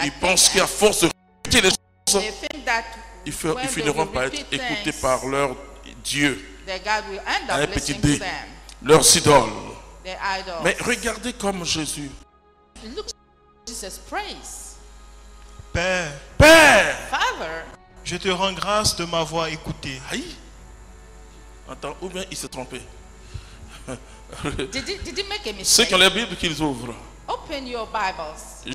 Ils pensent qu'à force de répéter les choses, ils finiront par être écoutés par leur Dieu, un petit D, leurs idoles. Mais regardez comme Jésus. Père, je te rends grâce de m'avoir écouté. Aïe. Attends, ou bien il s'est trompé. Did he make a mistake? Ceux qui ont la Bible qu'ils ouvrent. Open your Bibles.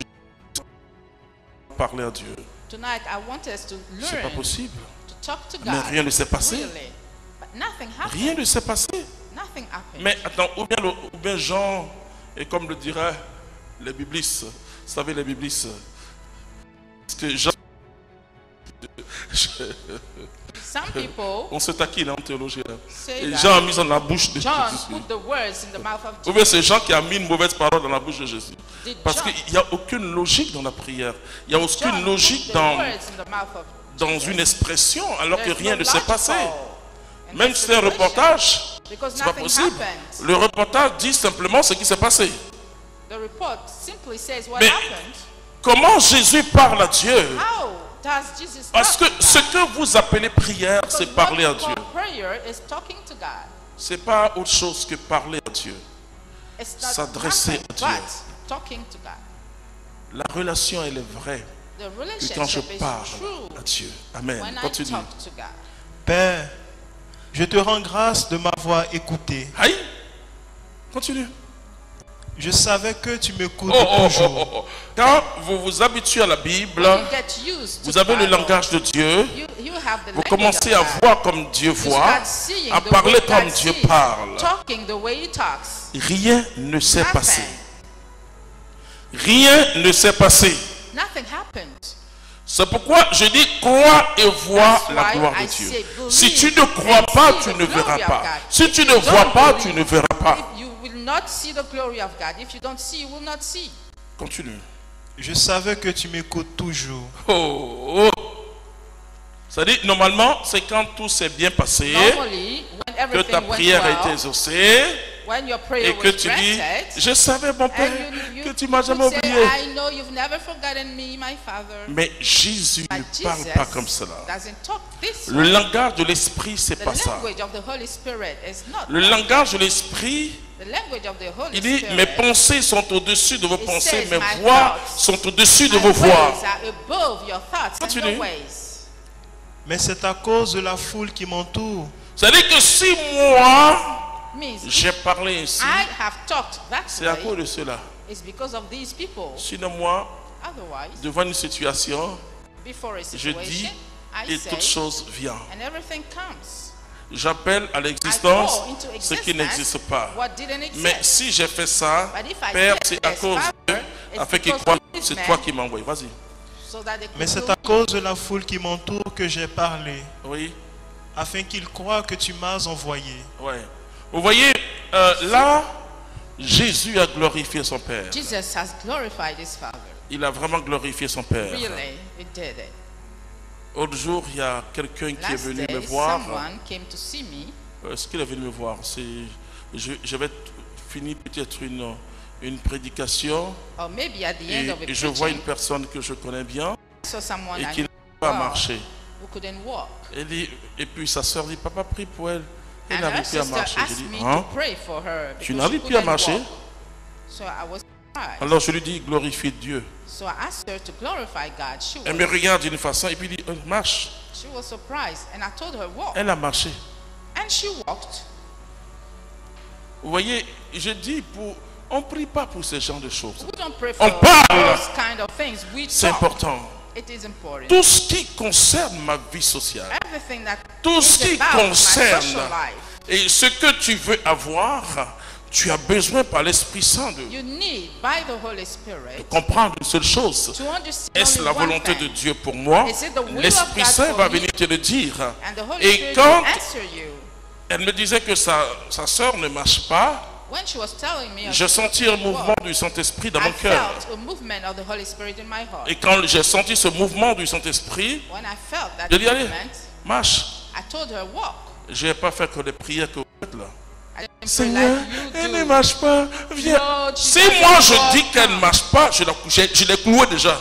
Parler à Dieu. Tonight I want us to C'est pas learn possible. to talk to Mais God. rien ne s'est passé. Really. But nothing happened. Rien ne s'est passé. Nothing happened. Mais attends, ou bien Jean, et comme le diraient les biblistes, vous savez les biblistes, parce que Jean, Some people on se taquine en théologie. say Et that Jean a mis dans la bouche de John Jésus. put the words in the mouth of Ou bien Jesus. c'est Jean qui a mis une mauvaise parole dans la bouche de Jésus. Did Parce John- qu'il n'y a aucune logique dans la prière. Il n'y a John aucune put logique the dans, words in the mouth of dans Jesus. une expression alors que There's rien no ne s'est passé. logical in Même si c'est un explanation. reportage, Because c'est pas nothing possible. happened. Le reportage dit simplement ce qui s'est passé. The report simply says what Mais happened. comment Jésus parle à Dieu? How does Jesus Parce que talk to ce God? que vous appelez prière, Because c'est parler à what you Dieu. call prayer is talking to God. C'est pas autre chose que parler à Dieu. It's not S'adresser nothing à Dieu. but talking to God. La relation, elle est vraie The que quand je relationship is parle true à Dieu. Amen. when I Continue. talk to God. Père, je te rends grâce de m'avoir écouté. Aïe. Continue. Je savais que tu m'écoutes Oh. toujours. Quand vous vous habituez à la Bible, When you get used to vous avez the le Bible, langage de Dieu. you have the Vous language commencez of à God. voir comme Dieu You voit, start seeing à the parler way comme God Dieu sees, parle. talking the way he talks. Rien ne s'est Nothing. passé. Rien ne s'est passé. Nothing happened. C'est pourquoi je dis crois et vois That's la why gloire I de Dieu. say, believe Si tu ne crois and pas, see tu the ne glory verras of pas. God. Si tu If ne you vois don't pas, believe, tu ne verras pas. You will not see the glory of God. If you don't see, you will not see. Continue. Je savais que tu m'écoutes toujours. Oh. C'est-à-dire, normalement, c'est quand tout s'est bien passé, Normally, when que everything ta went prière a été well, exaucée, when your prayer et que was tu dis, granted, je savais mon Père and you que tu m'as jamais would say, oublié. I know you've never forgotten me, my Father. Mais Jésus But ne parle Jesus pas comme cela. doesn't talk this Le way. langage de l'esprit, c'est The pas ça. language of the Holy Spirit is not Le that. langage de l'esprit, The language of the Holy il dit, Spirit. mes pensées sont au-dessus de vos It pensées, says, mes my voix thoughts sont au-dessus de My vos voix. ways are above your thoughts and Continue. your ways. Mais c'est à cause de la foule qui m'entoure. C'est-à-dire que si moi, Means j'ai parlé ainsi, I have talked that c'est à cause way. de cela. It's because of these people. Sinon moi, Otherwise, devant une situation, before a je dis, situation, I et toute say, chose vient. and everything comes. J'appelle à I l'existence call into ce qui existence n'existe pas. what didn't exist. Mais si j'ai fait ça, But if I Père, did c'est à this, cause Father, de it's afin qu'ils because croient of que this c'est man, toi qui m'as envoyé. Vas-y. so that they could Mais c'est know à cause de la foule qui m'entoure que j'ai parlé, Oui. afin qu'ils croient que tu m'as envoyé. Ouais. Vous voyez, là, Jésus a glorifié son Père. Jesus has glorified his Father. Il a vraiment glorifié son Père. Really, it did it. L'autre jour, il y a quelqu'un qui est Last venu me day, voir. someone came to see me. Ce qu'il est venu me voir, c'est je vais finir peut-être une prédication Or maybe at the end of a et je vois une preaching, personne que je connais bien I saw someone et I qui knew n'a pas well marché. who couldn't walk. Et puis sa soeur dit, papa, prie pour elle. Elle And n'arrive her plus à sister marcher. Je asked dis, me hein? to pray for her Tu because she n'arrives plus à couldn't marcher? walk. So I was surprised. Alors je lui dis, glorifie Dieu. So I asked her to glorify God. Elle me regarde d'une façon et puis dit, marche. She was surprised, and I told her walk, Elle a marché. and she walked. Vous voyez, je dis, on ne prie pas pour ce genre de choses. We don't pray On for parle. those kind of things. We C'est talk. important. It is important. Tout ce qui concerne ma vie sociale, Everything that tout ce is qui about my concerne social life, et ce que tu veux avoir, tu as besoin par l'Esprit Saint de you need by the Holy Spirit comprendre une seule chose. to understand Est-ce only la one volonté de thing. Dieu pour moi? Is it the will of L'Esprit God Saint for va me? venir te le dire. And the Holy Et Spirit quand will answer you. elle me disait que sa sœur ne marche pas, When she was telling me, je sentis un mouvement du Saint-Esprit dans I mon cœur. felt a movement of the Holy Spirit in my heart. Et quand j'ai senti ce mouvement du Saint-Esprit, When I felt that je dis, allez, movement, marche. I told her walk. Je n'ai pas fait que les prières que vous faites là. I didn't pray Seigneur, like you elle ne do. marche pas. Viens. Lord, she Si doesn't moi je walk. dis qu'elle ne marche pas, je l'ai clouée déjà.